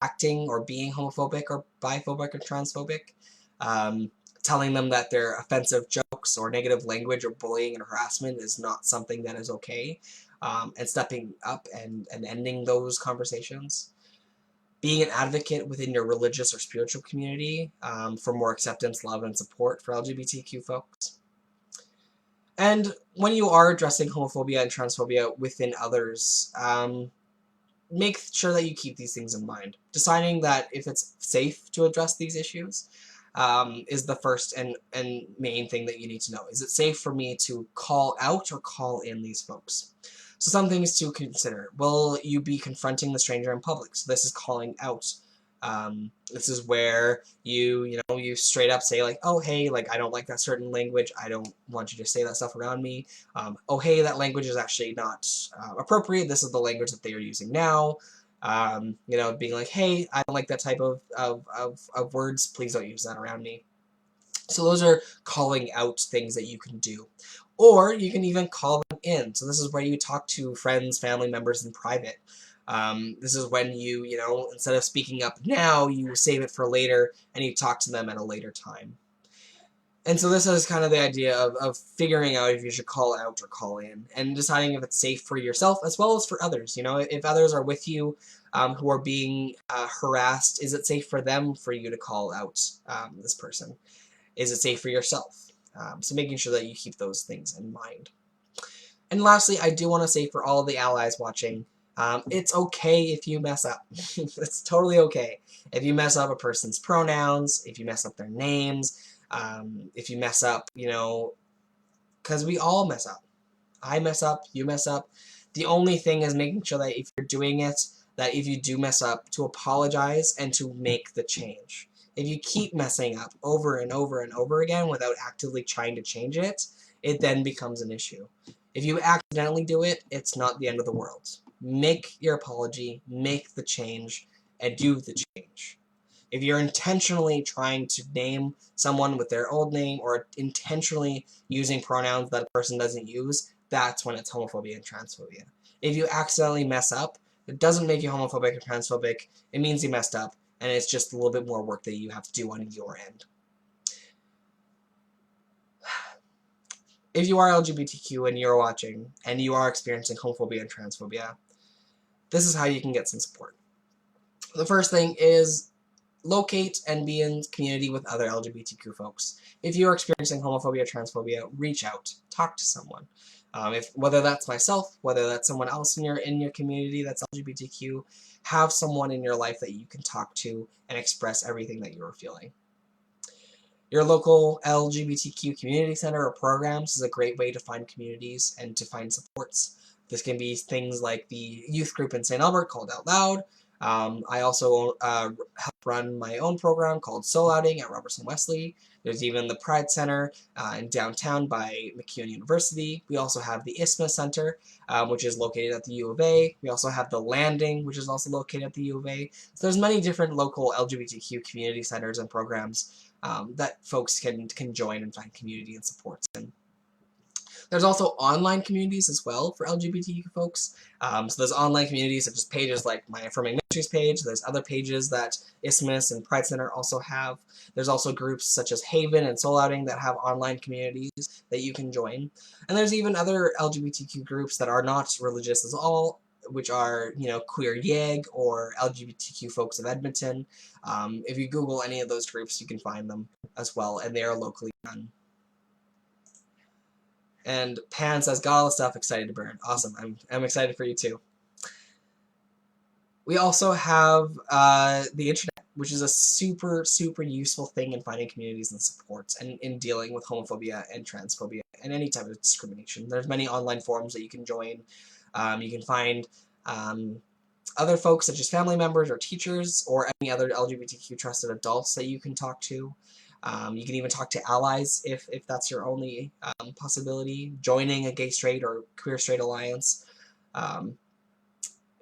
acting or being homophobic or biphobic or transphobic. Telling them that their offensive jokes or negative language or bullying and harassment is not something that is okay. And stepping up and ending those conversations. Being an advocate within your religious or spiritual community for more acceptance, love, and support for LGBTQ folks. And when you are addressing homophobia and transphobia within others, make sure that you keep these things in mind. Deciding that if it's safe to address these issues is the first and main thing that you need to know. Is it safe for me to call out or call in these folks? So some things to consider. Will you be confronting the stranger in public? So this is calling out. This is where you straight up say like, oh, hey, like, I don't like that certain language. I don't want you to say that stuff around me. Oh, hey, that language is actually not appropriate. This is the language that they are using now. Being like, hey, I don't like that type of words. Please don't use that around me. So those are calling out things that you can do. Or you can even call them in. So this is where you talk to friends, family members in private. This is when you instead of speaking up now, you save it for later and you talk to them at a later time. And so this is kind of the idea of figuring out if you should call out or call in and deciding if it's safe for yourself as well as for others. If others are with you who are being harassed, is it safe for them for you to call out this person? Is it safe for yourself? So making sure that you keep those things in mind. And lastly, I do want to say for all of the allies watching, it's okay if you mess up. It's totally okay. If you mess up a person's pronouns, if you mess up their names, if you mess up, because we all mess up. I mess up, you mess up. The only thing is making sure that if you're doing it, that if you do mess up, to apologize and to make the change. If you keep messing up over and over and over again without actively trying to change it, it then becomes an issue. If you accidentally do it, it's not the end of the world. Make your apology, make the change, and do the change. If you're intentionally trying to name someone with their old name or intentionally using pronouns that a person doesn't use, that's when it's homophobia and transphobia. If you accidentally mess up, it doesn't make you homophobic or transphobic. It means you messed up, and it's just a little bit more work that you have to do on your end. If you are LGBTQ and you're watching, and you are experiencing homophobia and transphobia, this is how you can get some support. The first thing is locate and be in community with other LGBTQ folks. If you're experiencing homophobia or transphobia, reach out, talk to someone. Whether that's myself, whether that's someone else in your community that's LGBTQ, have someone in your life that you can talk to and express everything that you're feeling. Your local LGBTQ community center or programs is a great way to find communities and to find supports. This can be things like the youth group in St. Albert called Out Loud. I also help run my own program called Soul Outing at Robertson Wesley. There's even the Pride Center in downtown by McEwen University. We also have the ISMA Center, which is located at the U of A. We also have the Landing, which is also located at the U of A. So there's many different local LGBTQ community centers and programs that folks can join and find community and supports in. There's also online communities as well for LGBTQ folks. So there's online communities such as pages like my Affirming Ministries page. There's other pages that ISMIS and Pride Center also have. There's also groups such as Haven and Soul Outing that have online communities that you can join. And there's even other LGBTQ groups that are not religious at all, which are, Queer YEG or LGBTQ Folks of Edmonton. If you Google any of those groups, you can find them as well, and they are locally run. And Pan says, got all the stuff, excited to burn. Awesome, I'm excited for you too. We also have the internet, which is a super, super useful thing in finding communities and supports and in dealing with homophobia and transphobia and any type of discrimination. There's many online forums that you can join. You can find other folks such as family members or teachers or any other LGBTQ trusted adults that you can talk to. You can even talk to allies if that's your only possibility, joining a gay straight or queer straight alliance.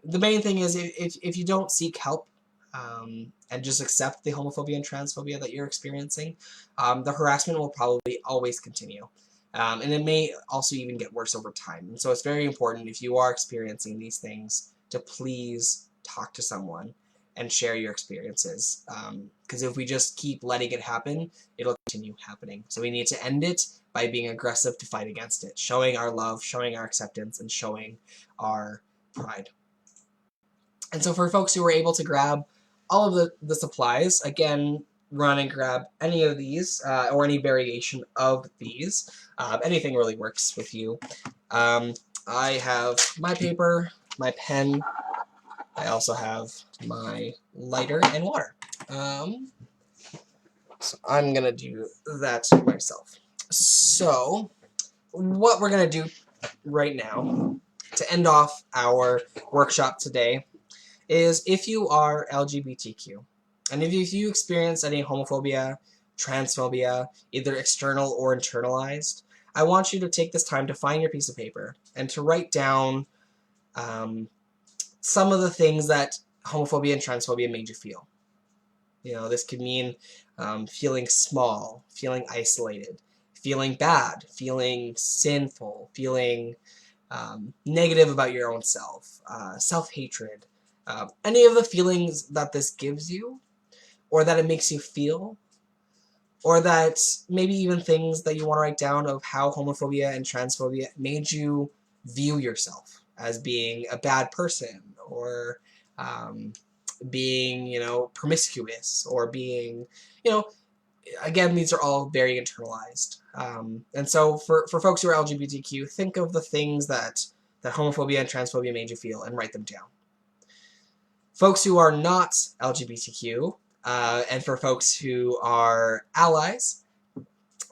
The main thing is if you don't seek help and just accept the homophobia and transphobia that you're experiencing, the harassment will probably always continue. And it may also even get worse over time. And so it's very important if you are experiencing these things to please talk to someone and share your experiences. Because if we just keep letting it happen, it'll continue happening. So we need to end it by being aggressive to fight against it, showing our love, showing our acceptance, and showing our pride. And so for folks who were able to grab all of the supplies, again, run and grab any of these or any variation of these. Anything really works with you. I have my paper, my pen. I also have my lighter and water. So I'm going to do that myself. So what we're going to do right now to end off our workshop today is if you are LGBTQ, and if you experience any homophobia, transphobia, either external or internalized, I want you to take this time to find your piece of paper and to write down some of the things that homophobia and transphobia made you feel. This could mean feeling small, feeling isolated, feeling bad, feeling sinful, feeling negative about your own self, self-hatred, any of the feelings that this gives you, or that it makes you feel, or that maybe even things that you want to write down of how homophobia and transphobia made you view yourself as being a bad person, or being, promiscuous, or being, again, these are all very internalized. And so for folks who are LGBTQ, think of the things that homophobia and transphobia made you feel and write them down. Folks who are not LGBTQ, and for folks who are allies,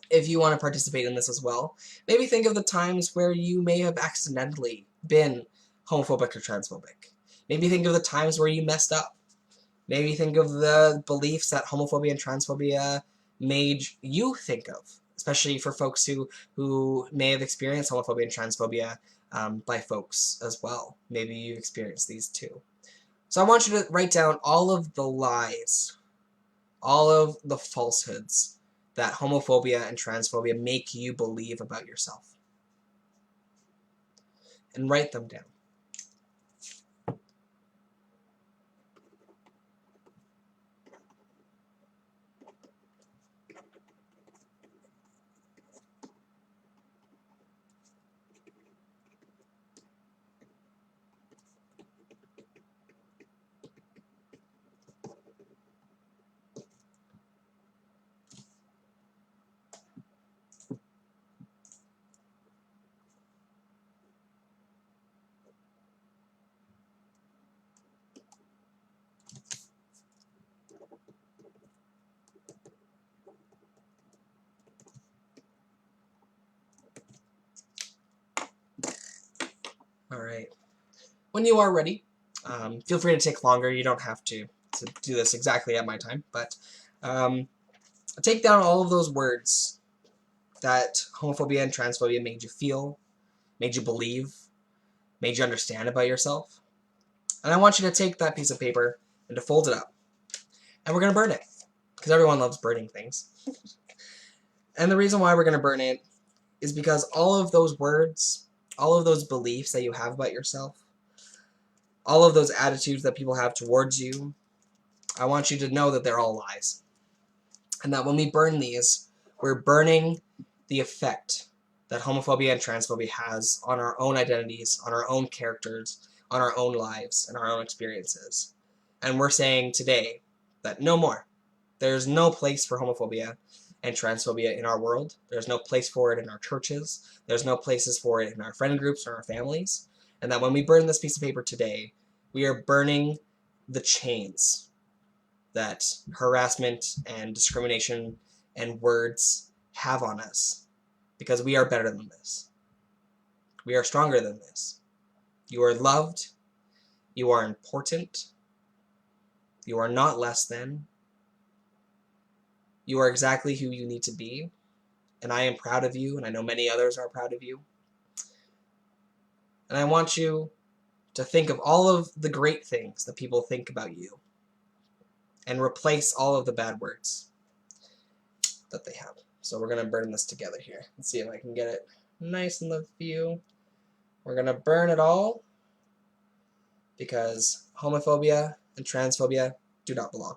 if you want to participate in this as well, maybe think of the times where you may have accidentally been homophobic or transphobic. Maybe think of the times where you messed up. Maybe think of the beliefs that homophobia and transphobia made you think of, especially for folks who may have experienced homophobia and transphobia by folks as well. Maybe you've experienced these too. So I want you to write down all of the lies, all of the falsehoods that homophobia and transphobia make you believe about yourself. And write them down. Alright. When you are ready, feel free to take longer. You don't have to do this exactly at my time, but take down all of those words that homophobia and transphobia made you feel, made you believe, made you understand about yourself. And I want you to take that piece of paper and to fold it up. And we're going to burn it, because everyone loves burning things. And the reason why we're going to burn it is because all of those words, all of those beliefs that you have about yourself, all of those attitudes that people have towards you, I want you to know that they're all lies. And that when we burn these, we're burning the effect that homophobia and transphobia has on our own identities, on our own characters, on our own lives, and our own experiences. And we're saying today that no more. There's no place for homophobia and transphobia in our world. There's no place for it in our churches. There's no places for it in our friend groups or our families. And that when we burn this piece of paper today, we are burning the chains that harassment and discrimination and words have on us. Because we are better than this. We are stronger than this. You are loved. You are important. You are not less than. You are exactly who you need to be. And I am proud of you, and I know many others are proud of you. And I want you to think of all of the great things that people think about you and replace all of the bad words that they have. So we're going to burn this together here. Let's see if I can get it nice in the view. We're going to burn it all because homophobia and transphobia do not belong.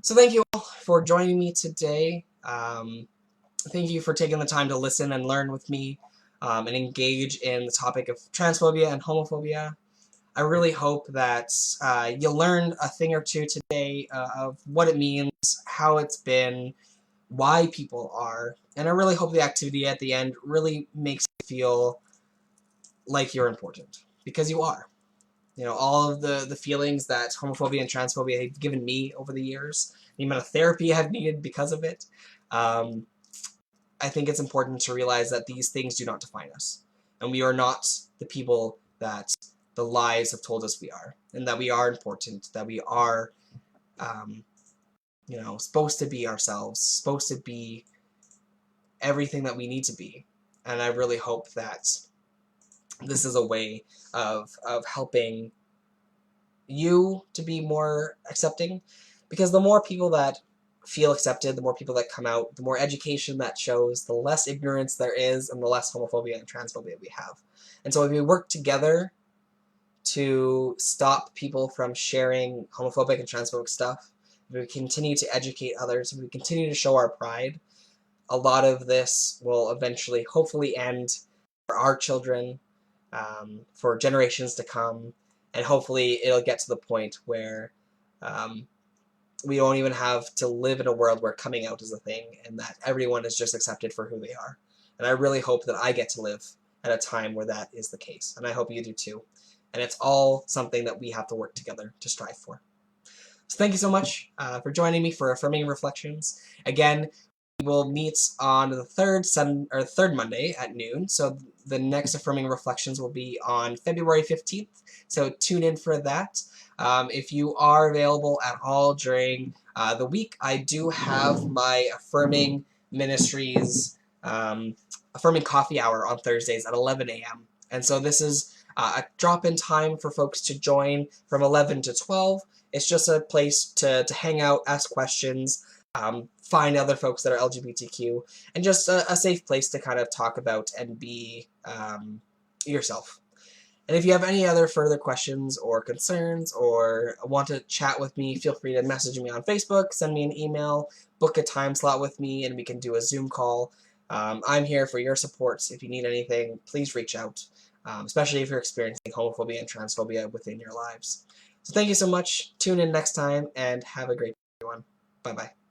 So thank you all for joining me today. Thank you for taking the time to listen and learn with me and engage in the topic of transphobia and homophobia. I really hope that you learned a thing or two today of what it means, how it's been, why people are, and I really hope the activity at the end really makes you feel like you're important, because you are. You know, all of the feelings that homophobia and transphobia have given me over the years, the amount of therapy I've needed because of it, I think it's important to realize that these things do not define us. And we are not the people that the lies have told us we are. And that we are important, that we are, you know, supposed to be ourselves, supposed to be everything that we need to be. And I really hope that this is a way of helping you to be more accepting, because the more people that feel accepted, the more people that come out, the more education that shows, the less ignorance there is, and the less homophobia and transphobia we have. And so if we work together to stop people from sharing homophobic and transphobic stuff, if we continue to educate others, if we continue to show our pride, a lot of this will eventually, hopefully, end for our children, for generations to come, and hopefully it'll get to the point where we don't even have to live in a world where coming out is a thing, and that everyone is just accepted for who they are. And I really hope that I get to live at a time where that is the case, and I hope you do too. And it's all something that we have to work together to strive for. So thank you so much for joining me for Affirming Reflections. Again, we will meet on the third Monday at noon. So the next Affirming Reflections will be on February 15th. So tune in for that. If you are available at all during the week, I do have my Affirming Ministries Affirming Coffee Hour on Thursdays at 11 a.m. And so this is a drop-in time for folks to join from 11 to 12. It's just a place to hang out, ask questions, find other folks that are LGBTQ, and just a safe place to kind of talk about and be yourself. And if you have any other further questions or concerns or want to chat with me, feel free to message me on Facebook, send me an email, book a time slot with me, and we can do a Zoom call. I'm here for your support. If you need anything, please reach out, especially if you're experiencing homophobia and transphobia within your lives. So thank you so much. Tune in next time, and have a great day, everyone. Bye-bye.